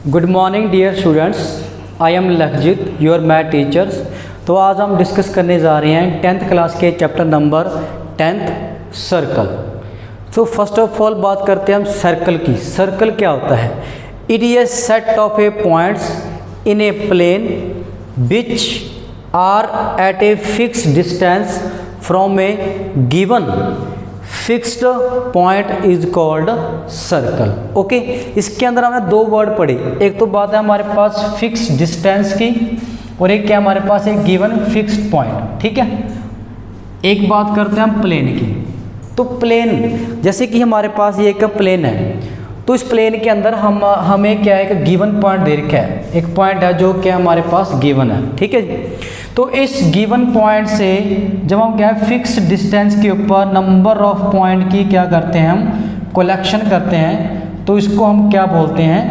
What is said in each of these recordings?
Good morning dear students, I am Lakhjeet your math teachers. तो आज हम डिस्कस करने जा रहे हैं 10th क्लास के चैप्टर नंबर 10th सर्कल। तो फर्स्ट ऑफ ऑल बात करते हैं हम सर्कल की। सर्कल क्या होता है? It is a set of a points in a plane which are at a fix distance from a given fixed point is called circle. Okay, इसके अंदर हमने दो वर्ड पढ़े। एक तो बात है हमारे पास फिक्स डिस्टेंस की और एक क्या हमारे पास एक गिवन फिक्स्ड पॉइंट। ठीक है, एक बात करते हैं हम प्लेन की। तो प्लेन जैसे कि हमारे पास ये एक प्लेन है, तो इस प्लेन के अंदर हमें क्या है, एक गिवन पॉइंट दे रखा है। एक पॉइंट है जो क्या हमारे पास गिवन है। ठीक है जी। तो इस गिवन पॉइंट से जब हम क्या है फिक्स डिस्टेंस के ऊपर नंबर ऑफ पॉइंट की क्या करते हैं, हम कलेक्शन करते हैं, तो इसको हम क्या बोलते हैं,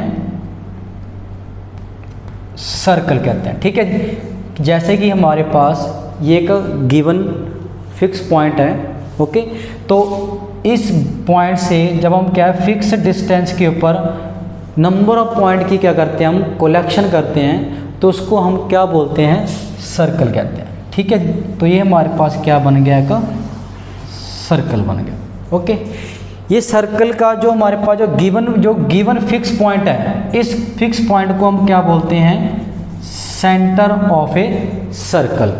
सर्कल कहते हैं। ठीक है जी। जैसे कि हमारे पास ये एक गिवन फिक्स पॉइंट है। ओके, तो इस पॉइंट से जब हम क्या है फिक्स डिस्टेंस के ऊपर नंबर ऑफ पॉइंट की क्या करते हैं, हम कलेक्शन करते हैं, तो उसको हम क्या बोलते हैं, सर्कल कहते हैं। ठीक है, तो ये हमारे पास क्या बन गया, एक सर्कल बन गया। ओके, ये सर्कल का जो हमारे पास जो गिवन फिक्स पॉइंट है, इस फिक्स पॉइंट को हम क्या बोलते हैं, सेंटर ऑफ ए सर्कल।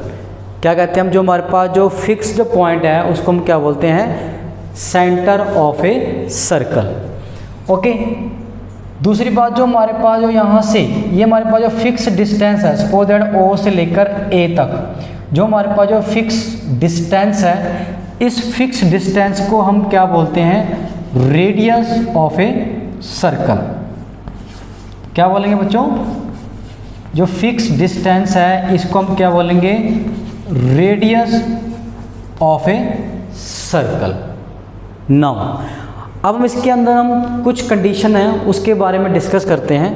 क्या कहते हैं हम, जो हमारे पास जो फिक्स्ड पॉइंट है उसको हम क्या बोलते हैं, centre of a circle. Okay, दूसरी बात जो हमारे पास जो यहाँ से ये हमारे पास जो फिक्स डिस्टेंस है, सपोज दैट ओ से लेकर ए तक जो हमारे पास जो फिक्स डिस्टेंस है, इस फिक्स डिस्टेंस को हम क्या बोलते हैं, रेडियस ऑफ ए सर्कल। क्या बोलेंगे बच्चों, जो फिक्स डिस्टेंस है इसको हम क्या बोलेंगे, radius of a circle. Now अब हम इसके अंदर हम कुछ कंडीशन है उसके बारे में डिस्कस करते हैं।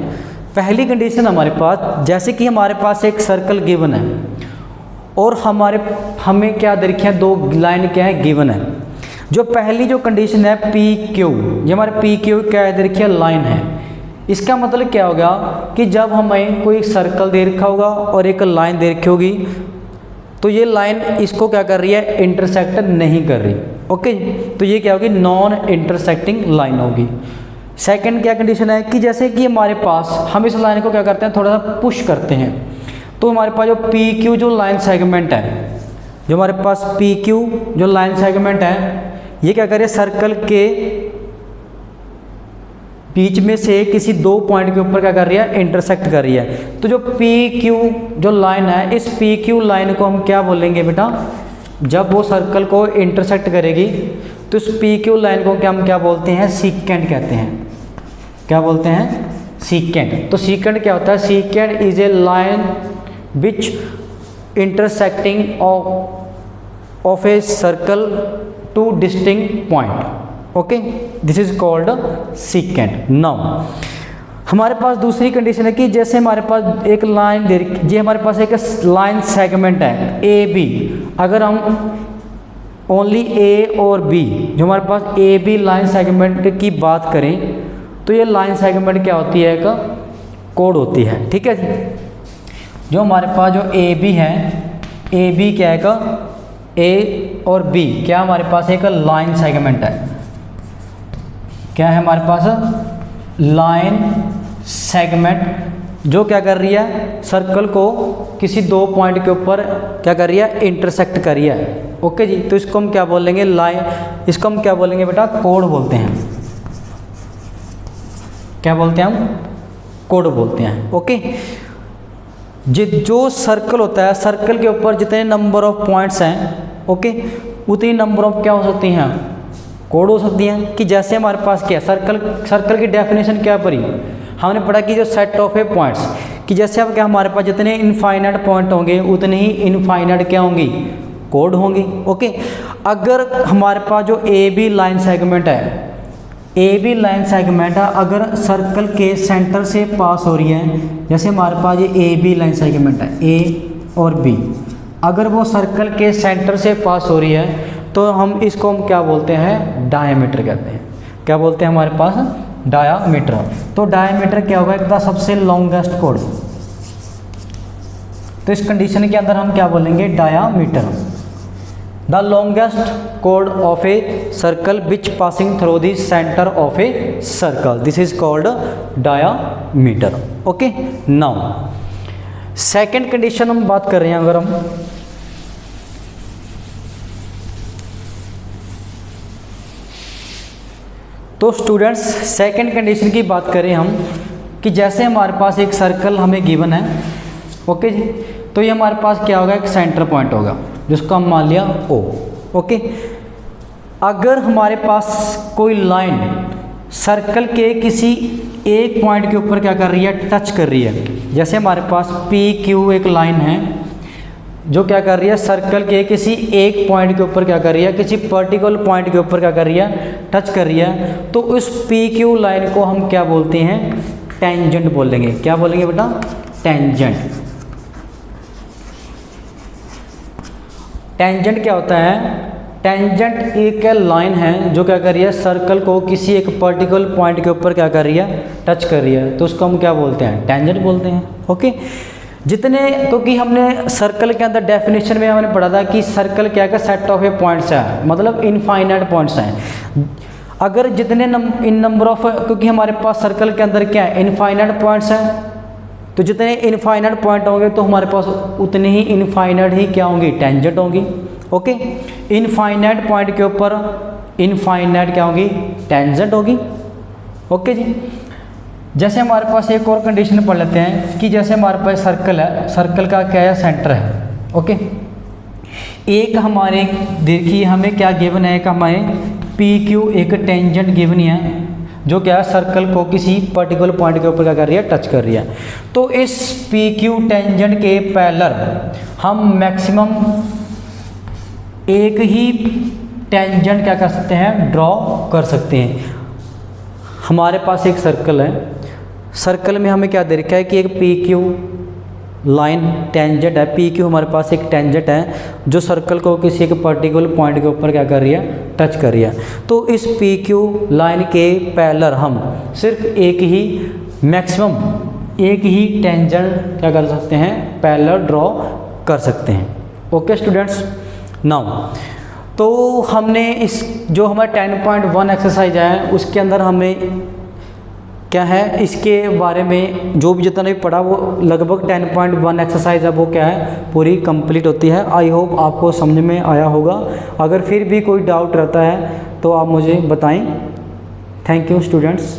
पहली कंडीशन हमारे पास, जैसे कि हमारे पास एक सर्कल गिवन है और हमें क्या दे रखी है, दो लाइन क्या है गिवन है। जो पहली जो कंडीशन है पी क्यू, ये हमारे पी क्यू क्या दे रखी है, लाइन है। इसका मतलब क्या होगा कि जब हमें कोई सर्कल दे रखा होगा और एक लाइन दे रखी होगी, तो ये लाइन इसको क्या कर रही है, इंटरसेक्ट नहीं कर रही। ओके, तो ये क्या होगी, नॉन इंटरसेक्टिंग लाइन होगी। सेकंड क्या कंडीशन है कि जैसे कि हमारे पास हम इस लाइन को क्या करते हैं, थोड़ा सा पुश करते हैं, तो हमारे पास जो पी क्यू जो लाइन सेगमेंट है, जो हमारे पास पी क्यू जो लाइन सेगमेंट है, ये क्या कर रही है, सर्कल के बीच में से किसी दो पॉइंट के ऊपर क्या कर रही है, इंटरसेक्ट कर रही है। तो जो पी क्यू जो लाइन है, इस पी क्यू लाइन को हम क्या बोलेंगे बेटा, जब वो सर्कल को इंटरसेक्ट करेगी तो इस पी क्यू लाइन को हम क्या बोलते हैं, सीकेंट कहते हैं। क्या बोलते हैं, सीकेंट। तो सीकेंट क्या होता है, secant is a line which intersecting of a circle two distinct point. Okay, this is called secant. Now हमारे पास दूसरी कंडीशन है कि जैसे हमारे पास एक लाइन दे रखी, ये हमारे पास एक लाइन सेगमेंट है ए बी। अगर हम ओनली ए और बी, जो हमारे पास ए बी लाइन सेगमेंट की बात करें, तो ये लाइन सेगमेंट क्या होती है, एक कोड होती है। ठीक है जी। जो हमारे पास जो ए बी है, ए बी क्या है का, ए और बी क्या हमारे पास एक लाइन सेगमेंट है। क्या है हमारे पास, लाइन सेगमेंट जो क्या कर रही है, सर्कल को किसी दो पॉइंट के ऊपर क्या कर रही है, इंटरसेक्ट कर रही है। ओके जी, तो इसको हम क्या बोलेंगे, लाइन, इसको हम क्या बोलेंगे बेटा, कोड बोलते हैं। क्या बोलते हैं हम, कोड बोलते हैं। ओके, जो सर्कल होता है, सर्कल के ऊपर जितने नंबर ऑफ पॉइंट्स हैं, ओके, उतनी नंबर ऑफ क्या हो सकती हैं, कोड हो सकती हैं। कि जैसे हमारे पास क्या, सर्कल की डेफिनेशन क्या पढ़ी हमने, पढ़ा कि जो सेट ऑफ ए पॉइंट्स, कि जैसे अब क्या हमारे पास जितने इनफाइनाइट पॉइंट होंगे उतने ही इनफाइनाइट क्या होंगी, कोड होंगी। ओके, अगर हमारे पास जो ए बी लाइन सेगमेंट है, ए बी लाइन सेगमेंट है, अगर सर्कल के सेंटर से पास हो रही है, जैसे हमारे पास ये ए बी लाइन सेगमेंट है, ए और बी, अगर वो सर्कल के सेंटर से पास हो रही है, तो हम इसको हम क्या बोलते हैं, डायमीटर कहते हैं। क्या बोलते हैं हमारे पास, डायामीटर। तो डायामीटर क्या होगा, एक सबसे लॉन्गेस्ट कोड। तो इस कंडीशन के अंदर हम क्या बोलेंगे, diameter, the longest code of a circle which passing through the centre of a circle, this is called diameter. Okay, now second condition हम बात कर रहे हैं, अगर हम तो स्टूडेंट्स सेकेंड कंडीशन की बात करें हम कि जैसे हमारे पास एक सर्कल हमें गिवन है, ओके जी, तो ये हमारे पास क्या होगा, एक सेंटर पॉइंट होगा जिसको हम मान लिया O। ओके, अगर हमारे पास कोई लाइन सर्कल के किसी एक पॉइंट के ऊपर क्या कर रही है, टच कर रही है, जैसे हमारे पास PQ एक लाइन है जो क्या कर रही है, सर्कल के किसी एक पॉइंट के ऊपर क्या कर रही है, किसी पर्टिकुलर पॉइंट के ऊपर क्या कर रही है, टच कर रही है, तो उस PQ लाइन को हम क्या बोलते हैं, टेंजेंट बोलेंगे। क्या बोलेंगे बेटा, टेंजेंट। टेंजेंट क्या होता है, टेंजेंट एक लाइन है जो क्या कर रही है, सर्कल को किसी एक पर्टिकुलर पॉइंट के ऊपर क्या कर रही है, टच कर रही है, तो उसको हम क्या बोलते हैं, टेंजेंट बोलते हैं। ओके, जितने, क्योंकि हमने सर्कल के अंदर डेफिनेशन में हमने पढ़ा था कि सर्कल क्या का सेट ऑफ ए पॉइंट्स है, मतलब इनफाइनाइट पॉइंट्स हैं। अगर जितने इन नंबर ऑफ, क्योंकि हमारे पास सर्कल के अंदर क्या है, इनफाइनाइट पॉइंट्स हैं, तो जितने इनफाइनाइट पॉइंट होंगे तो हमारे पास उतने ही इनफाइनाइट ही क्या होंगी, टेंजेंट होंगी। ओके, इनफाइनाइट पॉइंट के ऊपर इनफाइनाइट क्या होगी, टेंजेंट होगी। ओके जी, जैसे हमारे पास एक और कंडीशन पढ़ लेते हैं कि जैसे हमारे पास सर्कल है, सर्कल का क्या है, सेंटर है। ओके, एक हमारे देखिए हमें क्या गिवन है, एक हमें PQ एक टेंजेंट गिवन है जो क्या है, सर्कल को किसी पर्टिकुलर पॉइंट के ऊपर क्या कर रही है, टच कर रही है। तो इस PQ टेंजेंट के पैरेलल हम मैक्सिमम एक ही टेंजेंट क्या कर सकते हैं, ड्रॉ कर सकते हैं। हमारे पास एक सर्कल है, सर्कल में हमें क्या दे रखा है कि एक PQ लाइन टेंजेंट है, PQ हमारे पास एक टेंजेंट है जो सर्कल को किसी एक पर्टिकुलर पॉइंट के ऊपर क्या कर रही है, टच कर रही है। तो इस PQ लाइन के पैरेलल हम सिर्फ एक ही, मैक्सिमम एक ही टेंजेंट क्या कर सकते हैं, पैरेलल ड्रॉ कर सकते हैं। ओके स्टूडेंट्स, नाउ तो हमने इस जो हमारा 10.1 एक्सरसाइज है उसके अंदर हमें क्या है, इसके बारे में जो भी जितना भी पढ़ा वो लगभग 10.1 एक्सरसाइज है वो क्या है, पूरी कंप्लीट होती है। आई होप आपको समझ में आया होगा। अगर फिर भी कोई डाउट रहता है तो आप मुझे बताएं। Thank you students.